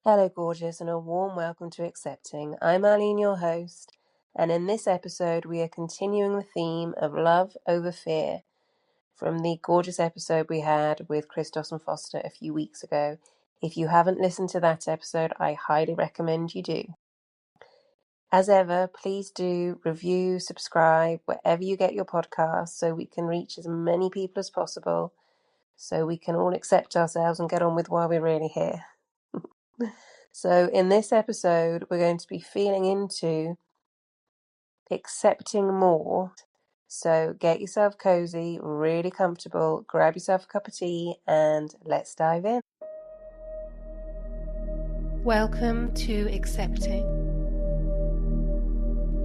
Hello, gorgeous, and a warm welcome to Accepting. I'm Arlene, your host, and in this episode, we are continuing the theme of love over fear from the gorgeous episode we had with Christos and Foster a few weeks ago. If you haven't listened to that episode, I highly recommend you do. As ever, please do review, subscribe, wherever you get your podcasts, so we can reach as many people as possible, so we can all accept ourselves and get on with why we're really here. So in this episode, we're going to be feeling into accepting more. So get yourself cozy, really comfortable, grab yourself a cup of tea, and let's dive in. Welcome to Accepting,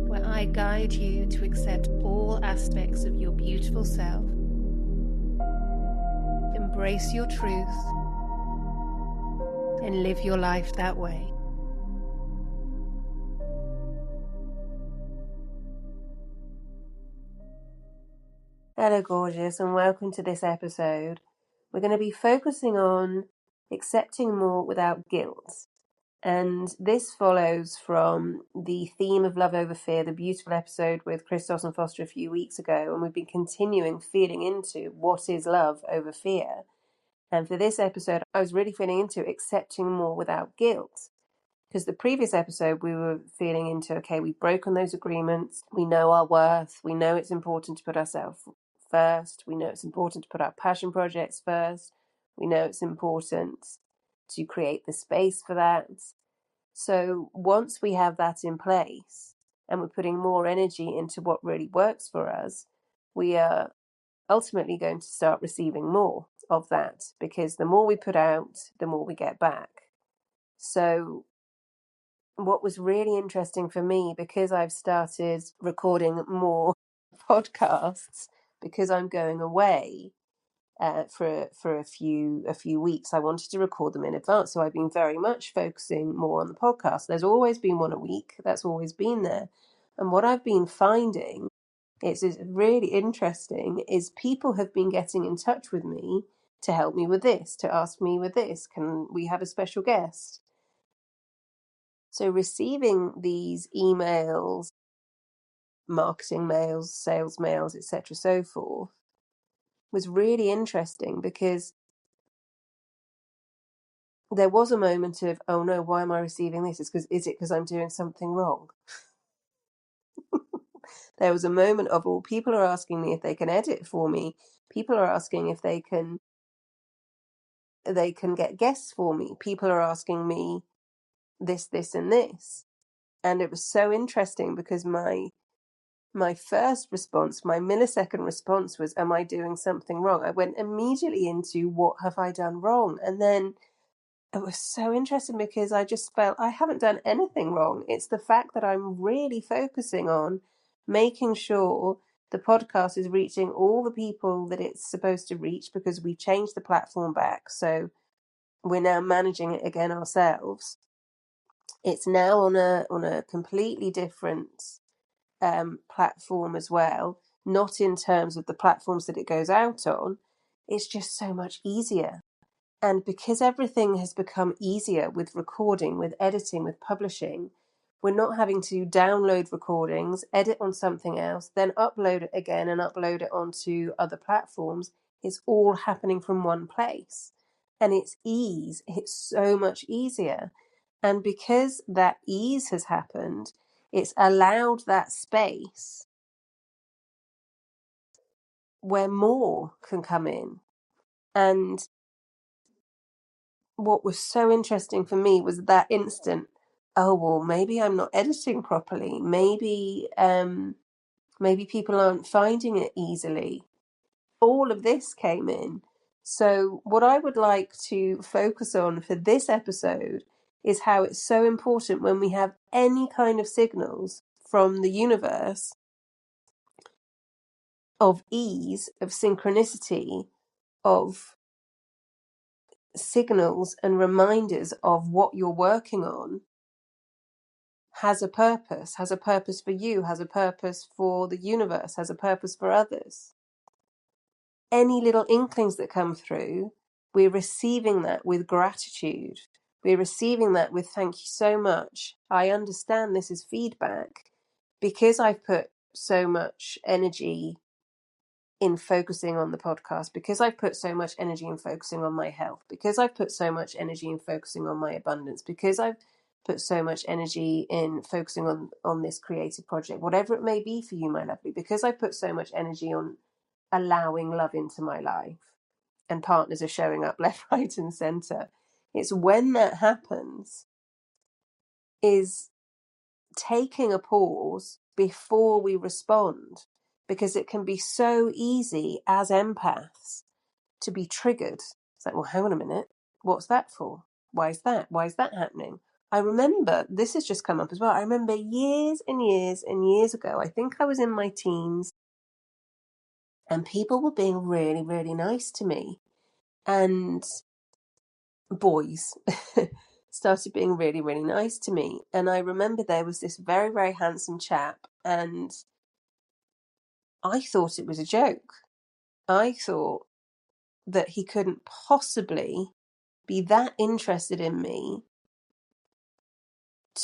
where I guide you to accept all aspects of your beautiful self, embrace your truth, and live your life that way. Hello, gorgeous, and welcome to this episode. We're going to be focusing on accepting more without guilt. And this follows from the theme of love over fear, the beautiful episode with Christos and Foster a few weeks ago. And we've been continuing feeling into what is love over fear. And for this episode, I was really feeling into accepting more without guilt. Because the previous episode, we were feeling into, okay, we've broken those agreements. We know our worth. We know it's important to put ourselves first. We know it's important to put our passion projects first. We know it's important to create the space for that. So once we have that in place and we're putting more energy into what really works for us, we are ultimately going to start receiving more of that, because the more we put out, the more we get back. So what was really interesting for me, because I've started recording more podcasts, because I'm going away for a few weeks, I wanted to record them in advance. So I've been very much focusing more on the podcast. There's always been one a week. That's always been there. And what I've been finding is really interesting is people have been getting in touch with me to help me with this, to ask me with this. Can we have a special guest? So receiving these emails, marketing mails, sales mails, etc., so forth, was really interesting, because there was a moment of, oh no, why am I receiving this? Is it because I'm doing something wrong? There was a moment of, well, people are asking me if they can edit for me. People are asking if they can get guests for me. People are asking me this, and this. And it was so interesting, because my first response, my millisecond response was, am I doing something wrong? I went immediately into, what have I done wrong? And then it was so interesting, because I just felt I haven't done anything wrong. It's the fact that I'm really focusing on making sure the podcast is reaching all the people that it's supposed to reach, because we changed the platform back. So we're now managing it again ourselves. It's now on a completely different platform as well, not in terms of the platforms that it goes out on. It's just so much easier. And because everything has become easier with recording, with editing, with publishing, we're not having to download recordings, edit on something else, then upload it again and upload it onto other platforms. It's all happening from one place. And it's so much easier. And because that ease has happened, it's allowed that space where more can come in. And what was so interesting for me was that instant, oh, well, maybe I'm not editing properly. Maybe people aren't finding it easily. All of this came in. So what I would like to focus on for this episode is how it's so important when we have any kind of signals from the universe of ease, of synchronicity, of signals and reminders of what you're working on has a purpose for you, has a purpose for the universe, has a purpose for others. Any little inklings that come through, we're receiving that with gratitude. we're receiving that with thank you so much. I understand this is feedback because I've put so much energy in focusing on the podcast, because I've put so much energy in focusing on my health, because I've put so much energy in focusing on my abundance, because I've put so much energy in focusing on this creative project, whatever it may be for you, my lovely, because I put so much energy on allowing love into my life, and partners are showing up left, right, and center. It's when that happens, is taking a pause before we respond, because it can be so easy as empaths to be triggered. It's like, well, hang on a minute. What's that for? Why is that? Why is that happening? I remember, this has just come up as well. I remember years and years and years ago, I think I was in my teens, and people were being really, really nice to me. And boys started being really, really nice to me. And I remember there was this very, very handsome chap, and I thought it was a joke. I thought that he couldn't possibly be that interested in me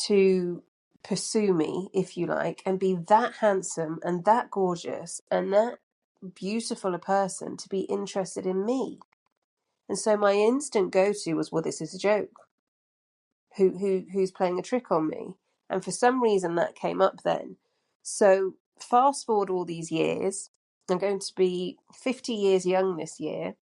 to pursue me, if you like, and be that handsome and that gorgeous and that beautiful a person to be interested in me. And so my instant go-to was, well, this is a joke. Who's playing a trick on me? And for some reason that came up then. So fast forward all these years, I'm going to be 50 years young this year.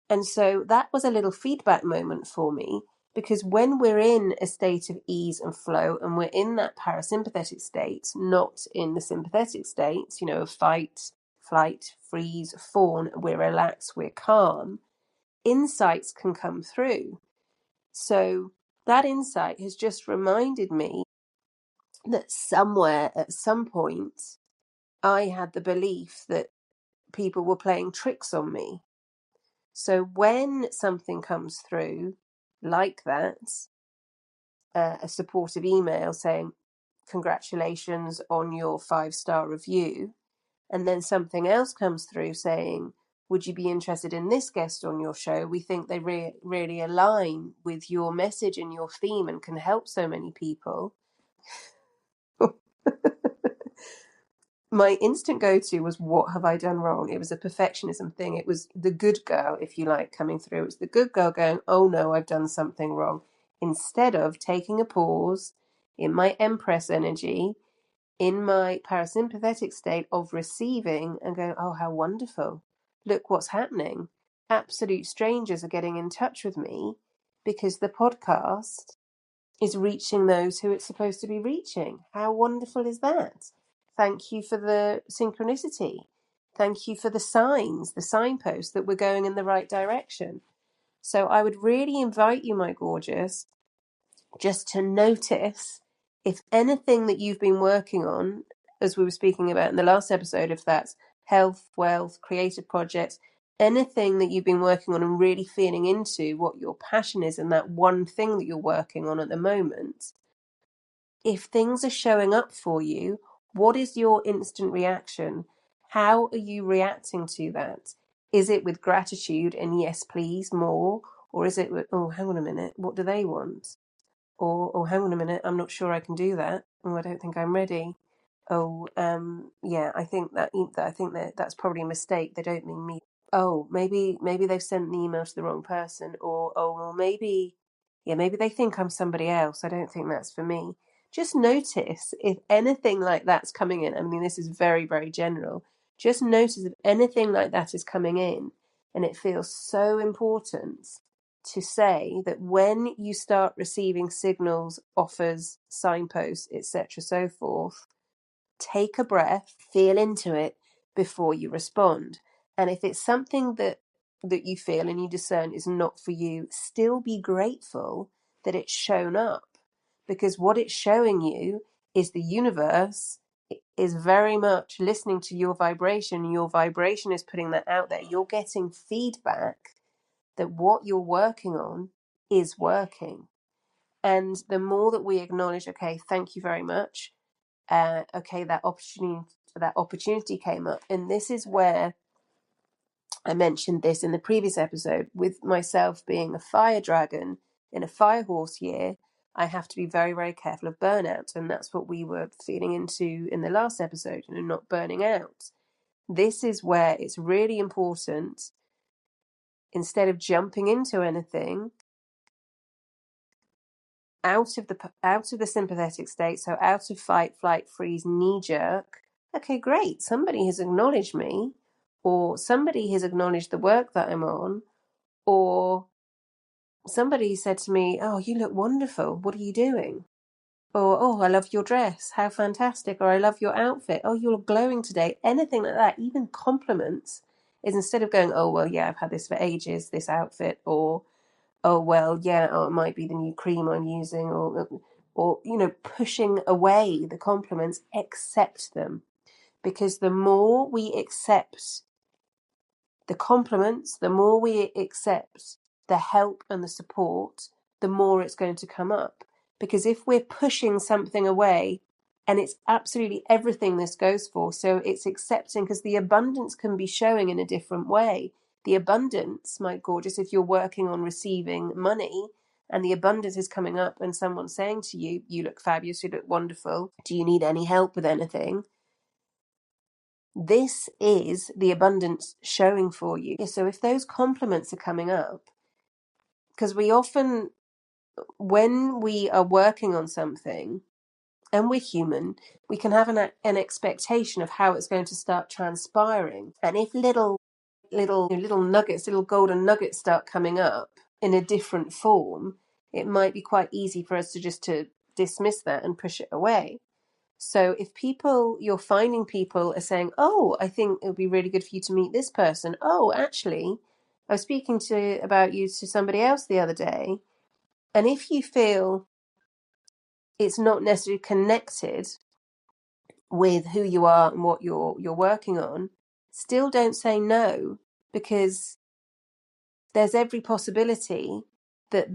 And so that was a little feedback moment for me, because when we're in a state of ease and flow, and we're in that parasympathetic state, not in the sympathetic state, of fight, flight, freeze, fawn, we're relaxed, we're calm, insights can come through. So that insight has just reminded me that somewhere at some point I had the belief that people were playing tricks on me. So when something comes through like that, a supportive email saying, congratulations on your 5-star review, and then something else comes through saying, would you be interested in this guest on your show? We think they really align with your message and your theme and can help so many people. My instant go-to was, what have I done wrong? It was a perfectionism thing. It was the good girl, if you like, coming through. It was the good girl going, oh no, I've done something wrong. Instead of taking a pause in my Empress energy, in my parasympathetic state of receiving, and going, oh, how wonderful. Look what's happening. Absolute strangers are getting in touch with me because the podcast is reaching those who it's supposed to be reaching. How wonderful is that? Thank you for the synchronicity. Thank you for the signs, the signposts that we're going in the right direction. So I would really invite you, my gorgeous, just to notice if anything that you've been working on, as we were speaking about in the last episode, if that's health, wealth, creative projects, anything that you've been working on and really feeling into what your passion is and that one thing that you're working on at the moment, if things are showing up for you, what is your instant reaction? How are you reacting to that? Is it with gratitude and yes, please, more? Or is it with, oh, hang on a minute, what do they want? Or, oh, hang on a minute, I'm not sure I can do that. Oh, I don't think I'm ready. Oh, yeah, I think that's probably a mistake. They don't mean me. Oh, maybe they've sent the email to the wrong person. Or, oh, well, maybe they think I'm somebody else. I don't think that's for me. Just notice if anything like that's coming in. I mean, this is very, very general. Just notice if anything like that is coming in, and it feels so important to say that when you start receiving signals, offers, signposts, etc., so forth, take a breath, feel into it before you respond. And if it's something that you feel and you discern is not for you, still be grateful that it's shown up, because what it's showing you is the universe is very much listening to your vibration. Your vibration is putting that out there. You're getting feedback that what you're working on is working. And the more that we acknowledge, okay, thank you very much. Okay, that opportunity came up. And this is where I mentioned this in the previous episode with myself being a fire dragon in a fire horse year, I have to be very, very careful of burnout. And that's what we were feeding into in the last episode, not burning out. This is where it's really important, instead of jumping into anything, out of the sympathetic state, so out of fight, flight, freeze, knee jerk. Okay, great. Somebody has acknowledged me, or somebody has acknowledged the work that I'm on, or somebody said to me, "Oh, you look wonderful. What are you doing?" Or, "Oh, I love your dress. How fantastic." Or, "I love your outfit. Oh, you're glowing today." Anything like that, even compliments, is instead of going, "Oh, well, yeah, I've had this for ages, this outfit," or, "Oh, well, yeah, oh, it might be the new cream I'm using," or pushing away the compliments, accept them. Because the more we accept the compliments, the more we accept the help and the support, the more it's going to come up. Because if we're pushing something away, and it's absolutely everything this goes for, so it's accepting, because the abundance can be showing in a different way. The abundance, my gorgeous, if you're working on receiving money and the abundance is coming up and someone's saying to you, "You look fabulous, you look wonderful, do you need any help with anything?" This is the abundance showing for you. So if those compliments are coming up, because we often, when we are working on something, and we're human, we can have an expectation of how it's going to start transpiring. And if little nuggets, little golden nuggets start coming up in a different form, it might be quite easy for us to dismiss that and push it away. So if you're finding people are saying, "Oh, I think it would be really good for you to meet this person. Oh, actually, I was speaking about you to somebody else the other day." And if you feel it's not necessarily connected with who you are and what you're working on, still don't say no, because there's every possibility that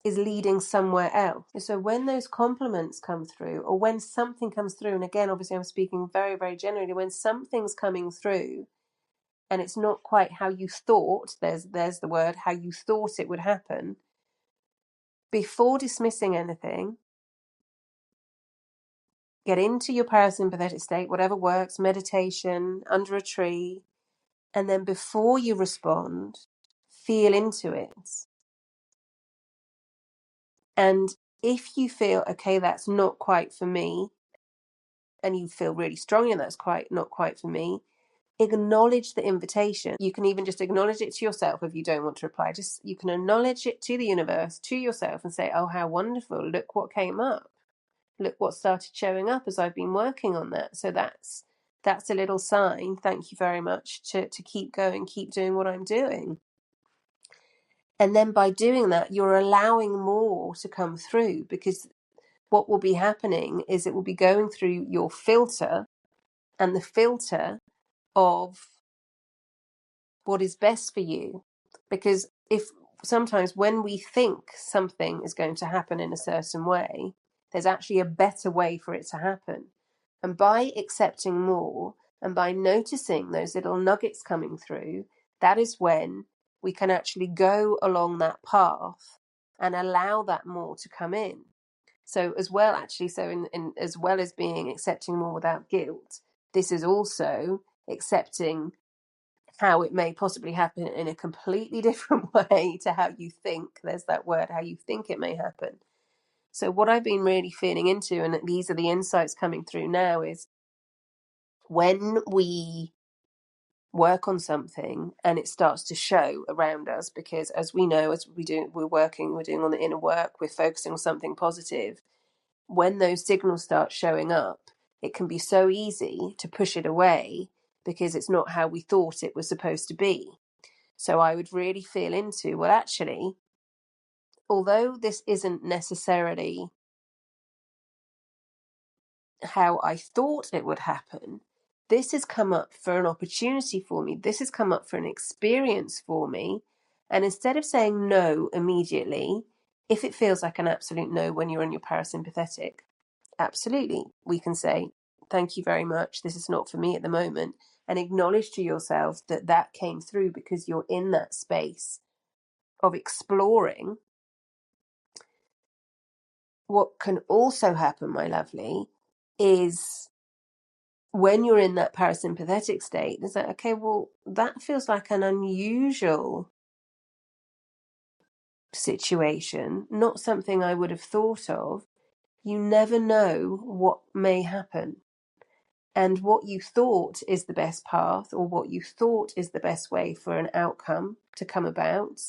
is leading somewhere else. So when those compliments come through, or when something comes through, and again, obviously I'm speaking very, very generally, when something's coming through and it's not quite how you thought, there's the word, how you thought it would happen, before dismissing anything, get into your parasympathetic state, whatever works, meditation, under a tree, and then before you respond, feel into it. And if you feel, okay, that's not quite for me, and you feel really strongly that's not quite for me, acknowledge the invitation. You can even just acknowledge it to yourself if you don't want to reply. You can acknowledge it to the universe, to yourself, and say, "Oh, how wonderful. Look what came up. Look what started showing up as I've been working on that." So that's a little sign. Thank you very much to keep going, keep doing what I'm doing. And then by doing that, you're allowing more to come through, because what will be happening is it will be going through your filter, and the filter of what is best for you. Because if sometimes when we think something is going to happen in a certain way, there's actually a better way for it to happen. And by accepting more and by noticing those little nuggets coming through, that is when we can actually go along that path and allow that more to come in. So as well, actually, so in as well as being accepting more without guilt, this is also accepting how it may possibly happen in a completely different way to how you think. There's that word, how you think it may happen. So what I've been really feeling into, and these are the insights coming through now, is when we work on something and it starts to show around us, because as we know, as we're doing on the inner work, we're focusing on something positive. When those signals start showing up, it can be so easy to push it away because it's not how we thought it was supposed to be. So I would really feel into, well, actually, although this isn't necessarily how I thought it would happen, this has come up for an opportunity for me. This has come up for an experience for me. And instead of saying no immediately, if it feels like an absolute no when you're in your parasympathetic, absolutely, we can say, "Thank you very much. This is not for me at the moment." And acknowledge to yourself that came through because you're in that space of exploring what can also happen, my lovely, is when you're in that parasympathetic state, it's like, okay, well, that feels like an unusual situation, not something I would have thought of. You never know what may happen. And what you thought is the best path, or what you thought is the best way for an outcome to come about,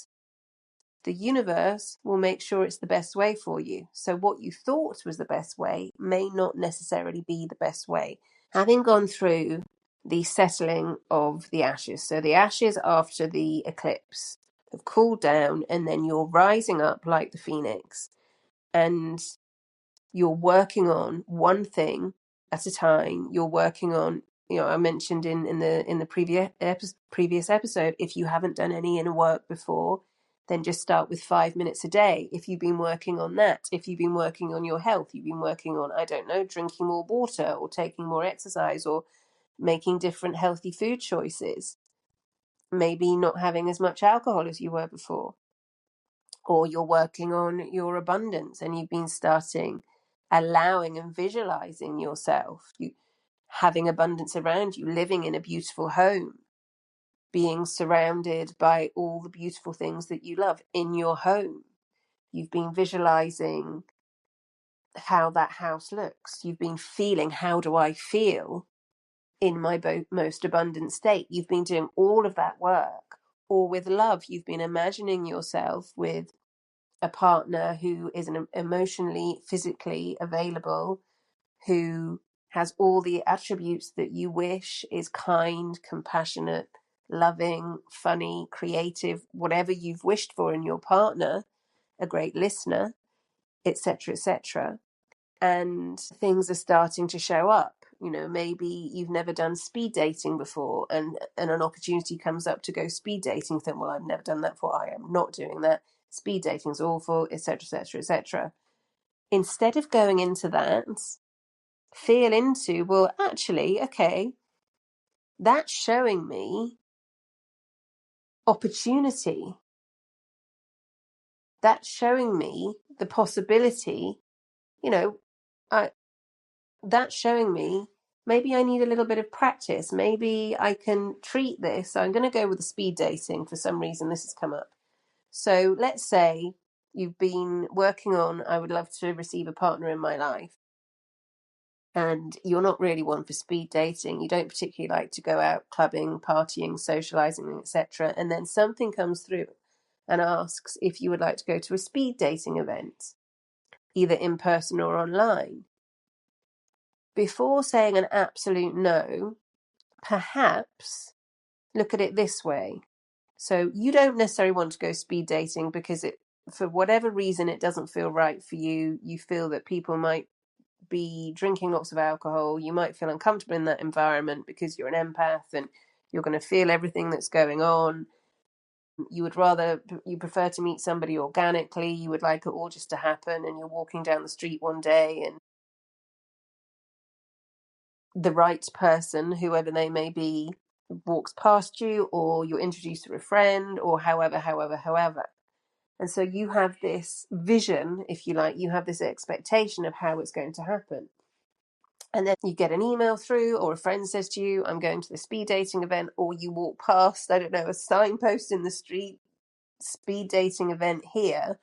the universe will make sure it's the best way for you. So what you thought was the best way may not necessarily be the best way. Having gone through the settling of the ashes, so the ashes after the eclipse have cooled down, and then you're rising up like the phoenix, and you're working on one thing at a time. You're working on, I mentioned in the previous episode, if you haven't done any inner work before, then just start with 5 minutes a day. If you've been working on that, if you've been working on your health, you've been working on, I don't know, drinking more water or taking more exercise or making different healthy food choices, maybe not having as much alcohol as you were before, or you're working on your abundance and you've been starting allowing and visualizing yourself, you having abundance around you, living in a beautiful home, being surrounded by all the beautiful things that you love in your home. You've been visualizing how that house looks. You've been feeling, how do I feel in my most abundant state? You've been doing all of that work. Or with love, you've been imagining yourself with a partner who is emotionally, physically available, who has all the attributes that you wish, is kind, compassionate, loving, funny, creative, whatever you've wished for in your partner, a great listener, etc., etc. And things are starting to show up. Maybe you've never done speed dating before, and an opportunity comes up to go speed dating. You think, well, I've never done that before. I am not doing that. Speed dating's awful, etc., etc., etc. Instead of going into that, feel into, well, actually, okay, that's showing me opportunity. That's showing me the possibility, that's showing me maybe I need a little bit of practice. Maybe I can treat this. So I'm going to go with the speed dating. For some reason, this has come up. So let's say you've been working on, I would love to receive a partner in my life. And you're not really one for speed dating. You don't particularly like to go out clubbing, partying, socializing, etc. And then something comes through and asks if you would like to go to a speed dating event, either in person or online. Before saying an absolute no, perhaps look at it this way. So you don't necessarily want to go speed dating because for whatever reason, it doesn't feel right for you. You feel that people might be drinking lots of alcohol. You might feel uncomfortable in that environment because you're an empath and you're going to feel everything that's going on. You prefer to meet somebody organically. You would like it all just to happen, and you're walking down the street one day and the right person, whoever they may be, walks past you, or you're introduced to a friend, or however. And so you have this vision, if you like, you have this expectation of how it's going to happen. And then you get an email through, or a friend says to you, I'm going to the speed dating event, or you walk past, I don't know, a signpost in the street, speed dating event here.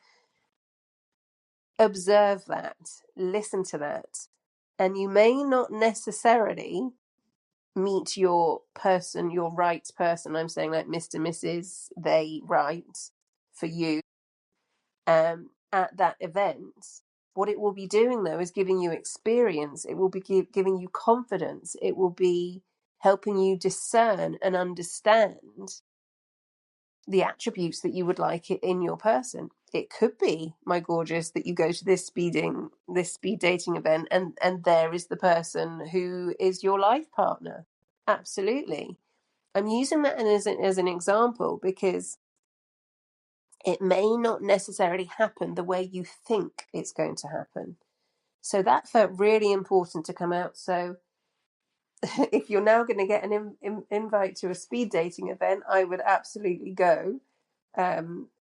Observe that, listen to that. And you may not necessarily meet your person, your right person. I'm saying like Mr., Mrs., they, right, for you, at that event. What it will be doing, though, is giving you experience. It will be giving you confidence. It will be helping you discern and understand the attributes that you would like it in your person. It could be, my gorgeous, that you go to this speed dating event and there is the person who is your life partner. Absolutely. I'm using that as an example because it may not necessarily happen the way you think it's going to happen. So that felt really important to come out. So if you're now going to get an invite to a speed dating event, I would absolutely go.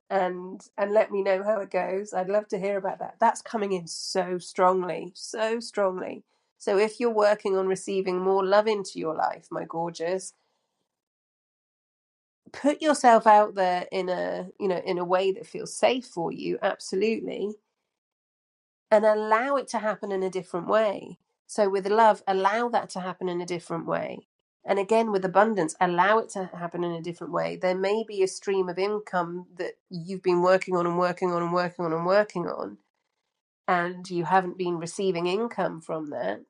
and let me know how it goes. I'd love to hear about that. That's coming in so strongly, so strongly. So if you're working on receiving more love into your life, my gorgeous, put yourself out there in a way that feels safe for you, absolutely, and allow it to happen in a different way. So with love, allow that to happen in a different way. And again, with abundance, allow it to happen in a different way. There may be a stream of income that you've been working on and working on and working on and working on, and you haven't been receiving income from that.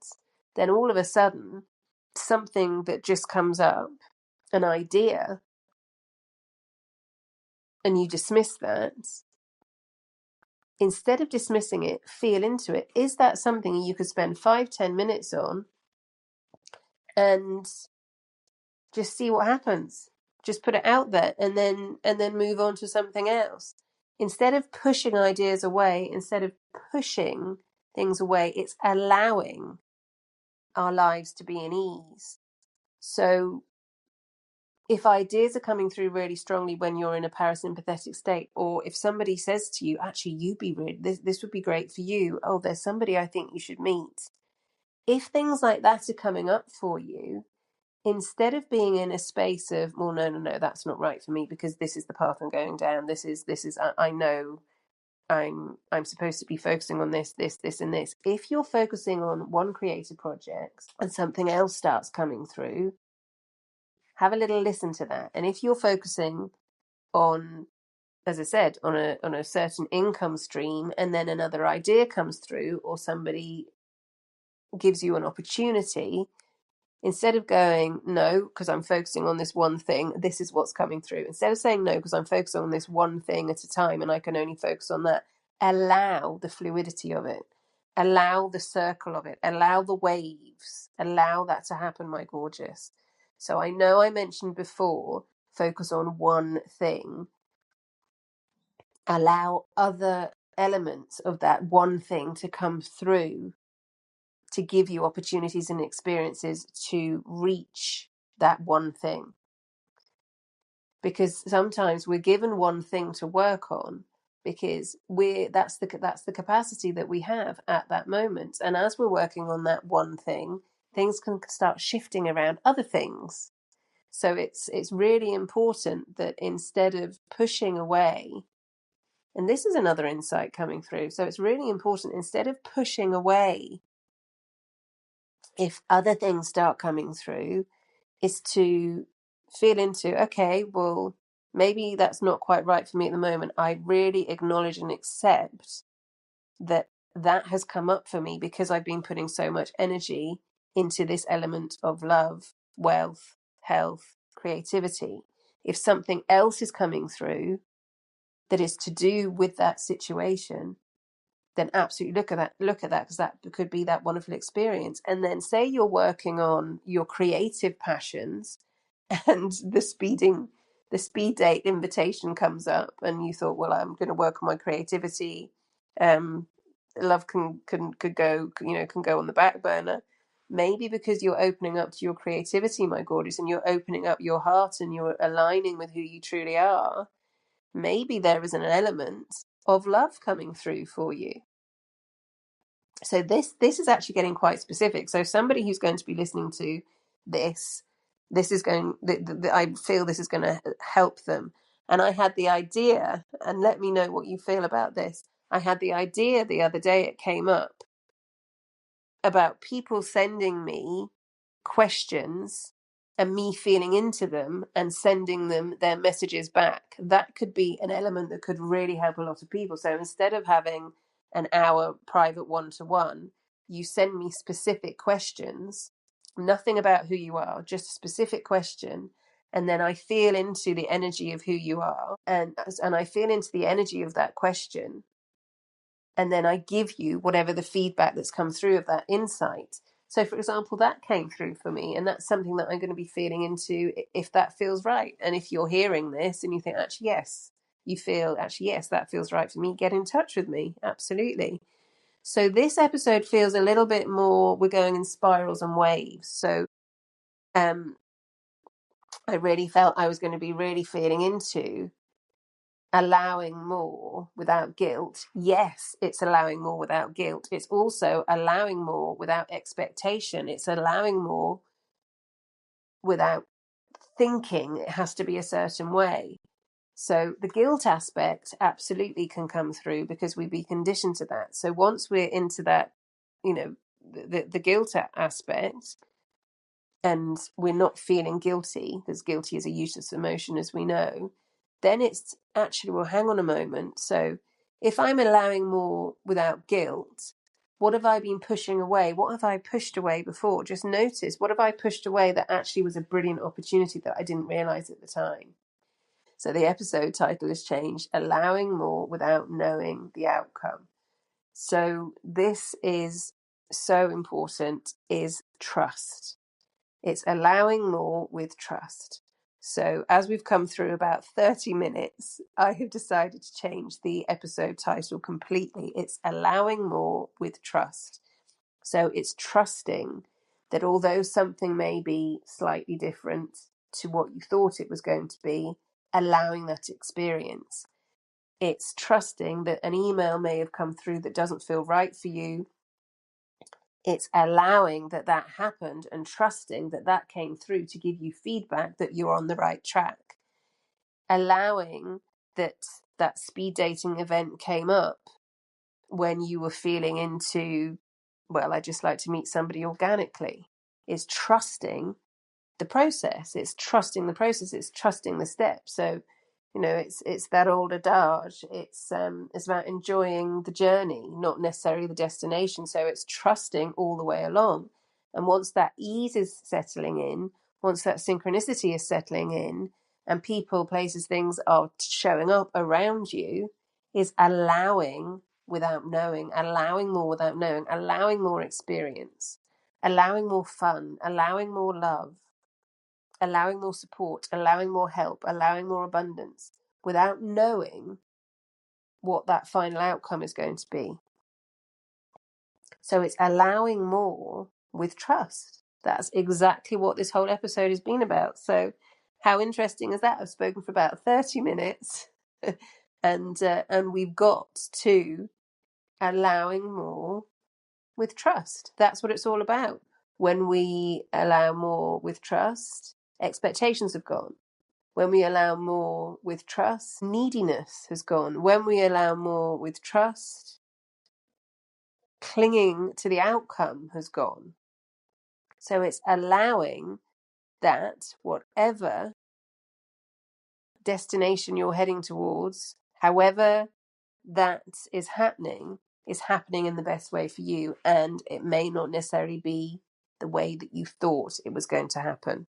Then all of a sudden, something that just comes up, an idea, and you dismiss that. Instead of dismissing it, feel into it. Is that something you could spend 5-10 minutes on and just see what happens? Just put it out there and then move on to something else. Instead of pushing ideas away, instead of pushing things away, it's allowing our lives to be in ease. So if ideas are coming through really strongly when you're in a parasympathetic state, or if somebody says to you, actually, you'd be really, this would be great for you. Oh, there's somebody I think you should meet. If things like that are coming up for you, instead of being in a space of, well, no, that's not right for me because this is the path I'm going down. This is, I know I'm supposed to be focusing on this, and this. If you're focusing on one creative project and something else starts coming through, have a little listen to that. And if you're focusing on, as I said, on a certain income stream, and then another idea comes through, or somebody gives you an opportunity, instead of going, no, because I'm focusing on this one thing, this is what's coming through. Instead of saying no, because I'm focusing on this one thing at a time and I can only focus on that, allow the fluidity of it, allow the circle of it, allow the waves, allow that to happen, my gorgeous. So I know I mentioned before, focus on one thing, allow other elements of that one thing to come through to give you opportunities and experiences to reach that one thing. Because sometimes we're given one thing to work on because that's the capacity that we have at that moment. And as we're working on that one thing, things can start shifting around other things. So it's really important that instead of pushing away, and this is another insight coming through, so it's really important, instead of pushing away, if other things start coming through, is to feel into, okay, well, maybe that's not quite right for me at the moment. I really acknowledge and accept that that has come up for me because I've been putting so much energy into this element of love, wealth, health, creativity. If something else is coming through that is to do with that situation, then absolutely look at that, because that could be that wonderful experience. And then say you're working on your creative passions and the speed date invitation comes up and you thought, well, I'm going to work on my creativity. Love could go, can go on the back burner. Maybe because you're opening up to your creativity, my gorgeous, and you're opening up your heart and you're aligning with who you truly are. Maybe there is an element of love coming through for you. So this is actually getting quite specific. So somebody who's going to be listening to this is going, I feel this is going to help them. And I had the idea, and let me know what you feel about this. I had the idea the other day, it came up, about people sending me questions and me feeling into them and sending them their messages back. That could be an element that could really help a lot of people. So instead of having an hour private one-to-one, you send me specific questions, nothing about who you are, just a specific question. And then I feel into the energy of who you are, and I feel into the energy of that question. And then I give you whatever the feedback that's come through of that insight. So, for example, that came through for me, and that's something that I'm going to be feeling into if that feels right. And if you're hearing this and you think, actually, yes, you feel, actually, yes, that feels right for me, get in touch with me. Absolutely. So this episode feels a little bit more, we're going in spirals and waves. So I really felt I was going to be really feeling into allowing more without guilt, yes, it's allowing more without guilt. It's also allowing more without expectation. It's allowing more without thinking it has to be a certain way. So the guilt aspect absolutely can come through because we'd be conditioned to that. So once we're into that, the guilt aspect, and we're not feeling guilty, because guilty is a useless emotion, as we know, then it's actually, well, hang on a moment. So if I'm allowing more without guilt, what have I been pushing away? What have I pushed away before? Just notice, what have I pushed away that actually was a brilliant opportunity that I didn't realize at the time? So the episode title has changed, Allowing More Without Knowing the Outcome. So this is so important, is trust. It's allowing more with trust. So as we've come through about 30 minutes, I have decided to change the episode title completely. It's allowing more with trust. So it's trusting that although something may be slightly different to what you thought it was going to be, allowing that experience. It's trusting that an email may have come through that doesn't feel right for you. It's allowing that that happened and trusting that that came through to give you feedback that you're on the right track. Allowing that that speed dating event came up when you were feeling into, well, I just like to meet somebody organically. It's trusting the process. It's trusting the process. It's trusting the steps. So, it's that old adage. It's about enjoying the journey, not necessarily the destination. So it's trusting all the way along. And once that ease is settling in, once that synchronicity is settling in, and people, places, things are showing up around you, is allowing without knowing, allowing more without knowing, allowing more experience, allowing more fun, allowing more love, allowing more support, allowing more help, allowing more abundance, without knowing what that final outcome is going to be. So it's allowing more with trust. That's exactly what this whole episode has been about. So how interesting is that? I've spoken for about 30 minutes and we've got to allowing more with trust. That's what it's all about. When we allow more with trust, expectations have gone. When we allow more with trust, neediness has gone. When we allow more with trust, clinging to the outcome has gone. So it's allowing that whatever destination you're heading towards, however that is happening in the best way for you. And it may not necessarily be the way that you thought it was going to happen.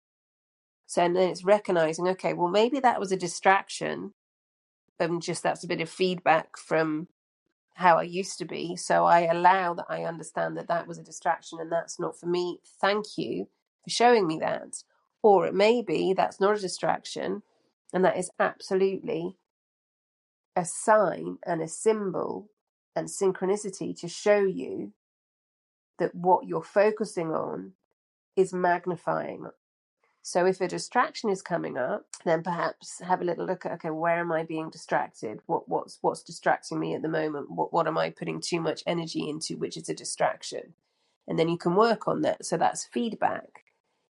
So then it's recognizing, okay, well, maybe that was a distraction. Just that's a bit of feedback from how I used to be. So I allow that, I understand that that was a distraction and that's not for me. Thank you for showing me that. Or it may be that's not a distraction and that is absolutely a sign and a symbol and synchronicity to show you that what you're focusing on is magnifying. So if a distraction is coming up, then perhaps have a little look at, okay, where am I being distracted? What's distracting me at the moment? What am I putting too much energy into, which is a distraction? And then you can work on that. So that's feedback.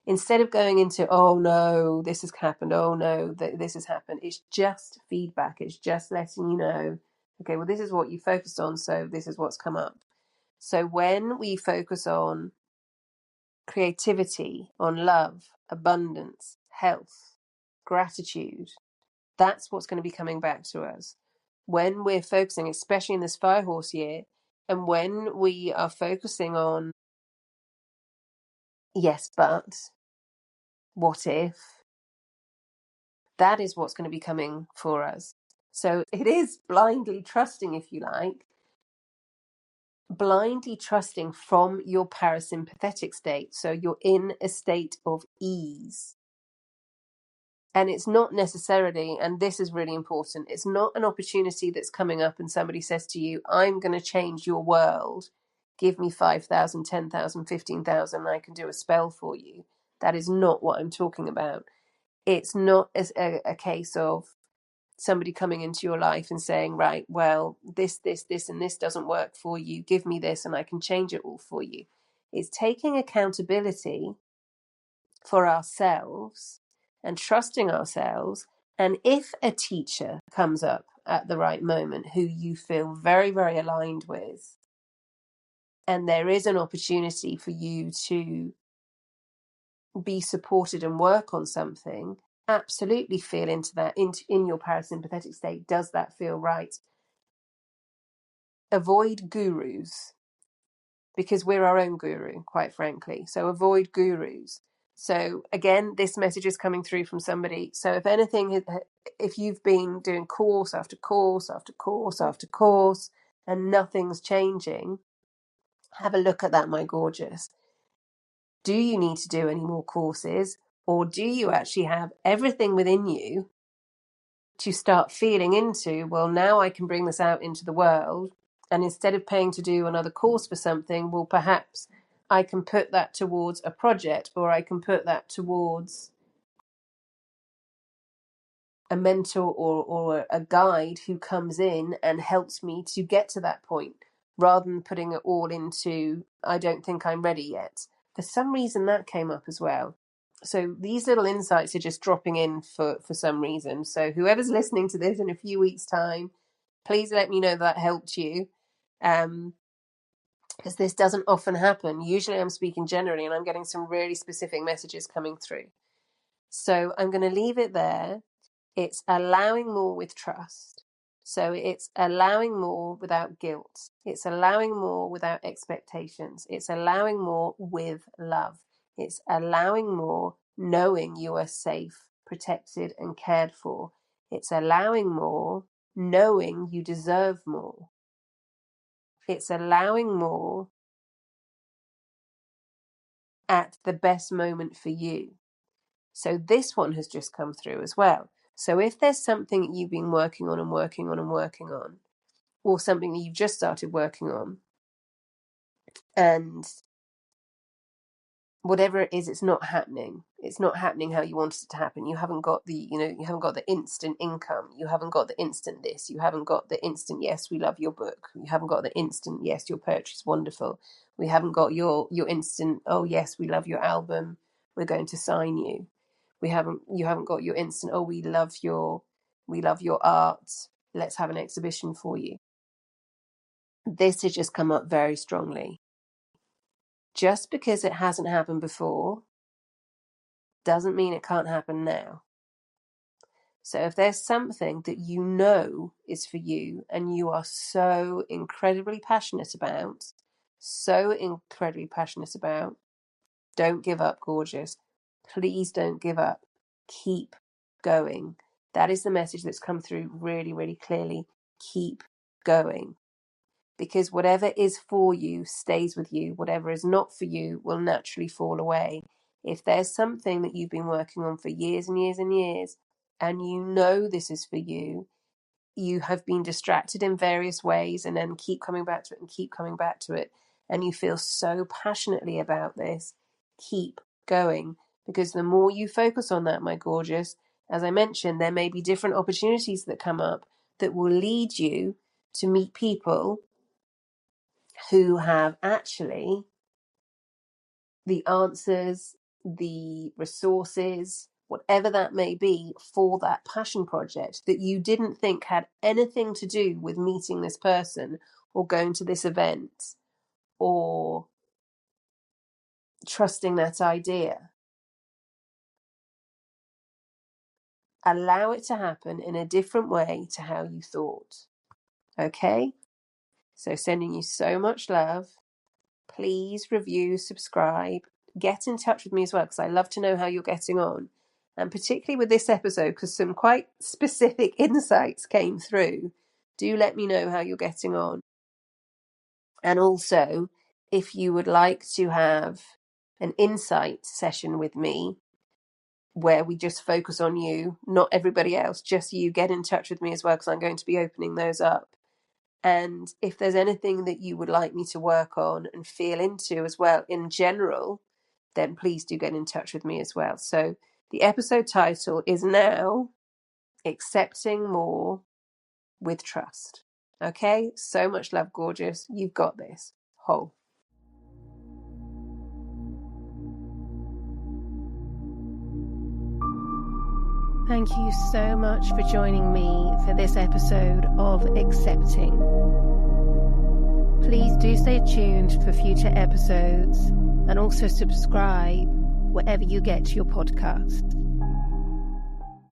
Instead of going into, oh no, this has happened. Oh no, this has happened. It's just feedback. It's just letting you know, okay, well, this is what you focused on. So this is what's come up. So when we focus on creativity, on love, abundance, health, gratitude, that's what's going to be coming back to us. When we're focusing, especially in this fire horse year, and when we are focusing on, yes, but, what if, that is what's going to be coming for us. So it is blindly trusting, if you like, blindly trusting from your parasympathetic state. So you're in a state of ease. And it's not necessarily, and this is really important, it's not an opportunity that's coming up and somebody says to you, I'm going to change your world. Give me 5,000, 10,000, 15,000, and I can do a spell for you. That is not what I'm talking about. It's not a case of somebody coming into your life and saying, right, well, this, and this doesn't work for you. Give me this and I can change it all for you. It's taking accountability for ourselves and trusting ourselves. And if a teacher comes up at the right moment who you feel very, very aligned with, and there is an opportunity for you to be supported and work on something, absolutely feel into that, in your parasympathetic state. Does that feel right? Avoid gurus, because we're our own guru, quite frankly. So avoid gurus. So again, this message is coming through from somebody. So if anything, if you've been doing course after course after course after course and nothing's changing, have a look at that, my gorgeous. Do you need to do any more courses, or do you actually have everything within you to start feeling into, well, now I can bring this out into the world, and instead of paying to do another course for something, well, perhaps I can put that towards a project, or I can put that towards a mentor or a guide who comes in and helps me to get to that point, rather than putting it all into, I don't think I'm ready yet. For some reason that came up as well. So these little insights are just dropping in for some reason. So whoever's listening to this in a few weeks' time, please let me know that helped you. Because this doesn't often happen. Usually I'm speaking generally and I'm getting some really specific messages coming through. So I'm going to leave it there. It's allowing more with trust. So it's allowing more without guilt. It's allowing more without expectations. It's allowing more with love. It's allowing more knowing you are safe, protected, and cared for. It's allowing more knowing you deserve more. It's allowing more at the best moment for you. So this one has just come through as well. So if there's something that you've been working on and working on and working on, or something that you've just started working on, and whatever it is, it's not happening. It's not happening how you wanted it to happen. You haven't got the, you haven't got the instant income. You haven't got the instant this. You haven't got the instant, yes, we love your book. You haven't got the instant, yes, your poetry's wonderful. We haven't got your instant, oh yes, we love your album. We're going to sign you. You haven't got your instant, oh, we love your art. Let's have an exhibition for you. This has just come up very strongly. Just because it hasn't happened before doesn't mean it can't happen now. So if there's something that you know is for you and you are so incredibly passionate about, don't give up, gorgeous. Please don't give up. Keep going. That is the message that's come through really, really clearly. Keep going. Because whatever is for you stays with you. Whatever is not for you will naturally fall away. If there's something that you've been working on for years and years and years, and you know this is for you, you have been distracted in various ways and then keep coming back to it and keep coming back to it, and you feel so passionately about this, keep going. Because the more you focus on that, my gorgeous, as I mentioned, there may be different opportunities that come up that will lead you to meet people who have actually the answers, the resources, whatever that may be, for that passion project that you didn't think had anything to do with meeting this person or going to this event or trusting that idea. Allow it to happen in a different way to how you thought. Okay? So sending you so much love. Please review, subscribe, get in touch with me as well, because I love to know how you're getting on. And particularly with this episode, because some quite specific insights came through, do let me know how you're getting on. And also, if you would like to have an insight session with me, where we just focus on you, not everybody else, just you, get in touch with me as well, because I'm going to be opening those up. And if there's anything that you would like me to work on and feel into as well in general, then please do get in touch with me as well. So the episode title is now accepting more with trust. Okay? So much love, gorgeous. You've got this. Whole. Thank you so much for joining me for this episode of Accepting. Please do stay tuned for future episodes and also subscribe wherever you get your podcasts.